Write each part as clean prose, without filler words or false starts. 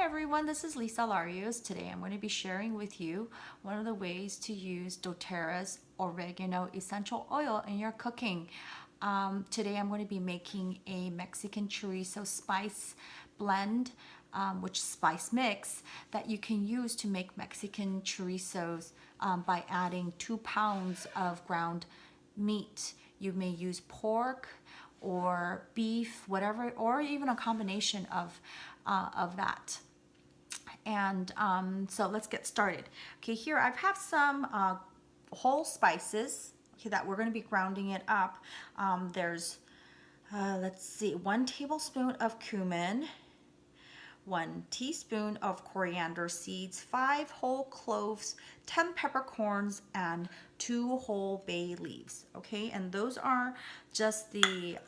Hi everyone, this is Lisa Larios. Today I'm going to be sharing with you one of the ways to use doTERRA's oregano essential oil in your cooking. Today I'm going to be making a Mexican chorizo spice blend, which spice mix that you can use to make Mexican chorizos by adding 2 pounds of ground meat. You may use pork or beef, whatever, or even a combination of that. And so let's get started. Okay, here I have some whole spices, okay, that we're going to be grounding it up. There's, let's see, 1 tablespoon of cumin, 1 teaspoon of coriander seeds, 5 whole cloves, 10 peppercorns, and 2 whole bay leaves. Okay, and those are just the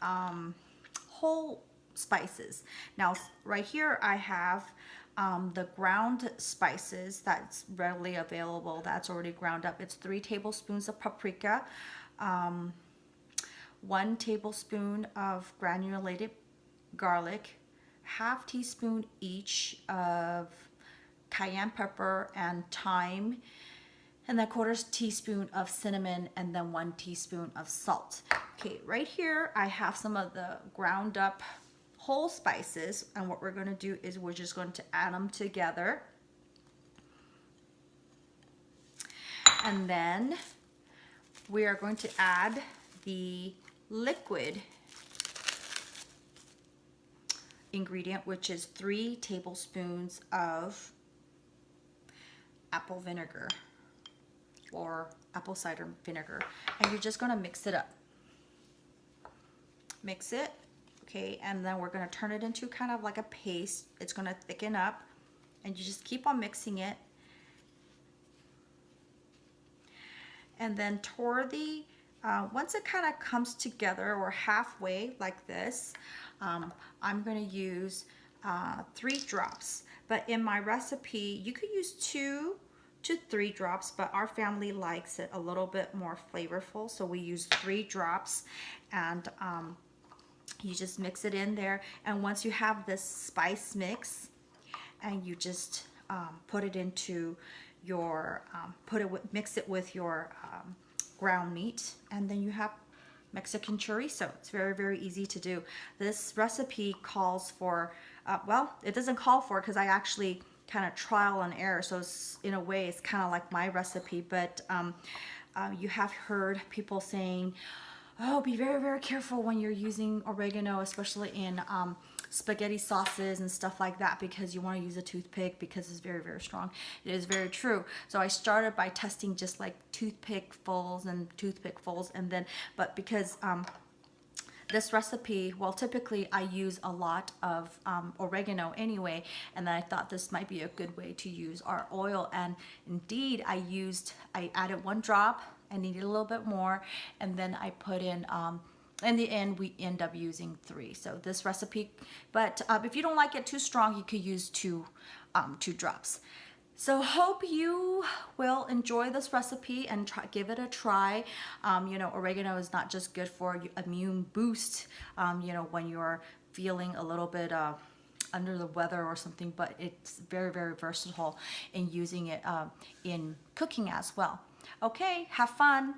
whole spices. Now, right here I have the ground spices that's readily available. That's already ground up. It's 3 tablespoons of paprika, 1 tablespoon of granulated garlic, half teaspoon each of cayenne pepper and thyme, and then 1/4 teaspoon of cinnamon, and then 1 teaspoon of salt. Okay, right here I have some of the ground up whole spices, and what we're going to do is we're just going to add them together. And then we are going to add the liquid ingredient, which is 3 tablespoons of apple vinegar or apple cider vinegar, and you're just going to mix it up. Mix it, okay, and then we're going to turn it into kind of like a paste. It's going to thicken up, and you just keep on mixing it. And then toward the once it kind of comes together or halfway like this, I'm going to use 3 drops. But in my recipe, you could use 2 to 3 drops, but our family likes it a little bit more flavorful, so we use 3 drops. And you just mix it in there, and once you have this spice mix, and you just put it into your mix it with your ground meat, and then you have Mexican chorizo. It's very, very easy to do. This recipe calls for well, it doesn't call for, because I actually kind of trial and error, so it's, in a way it's kind of like my recipe, but you have heard people saying, oh, be very, very careful when you're using oregano, especially in spaghetti sauces and stuff like that, because you want to use a toothpick because it's very, very strong. It is very true. So I started by testing just like toothpickfuls, and then, but because this recipe, well, typically I use a lot of oregano anyway, and then I thought this might be a good way to use our oil, and indeed I added 1 drop. I needed a little bit more, and then I put in the end we end up using 3. So this recipe, but if you don't like it too strong, you could use 2 drops. So hope you will enjoy this recipe and give it a try. You know, oregano is not just good for immune boost, you know, when you're feeling a little bit under the weather or something, but it's very, very versatile in using it in cooking as well. Okay, have fun.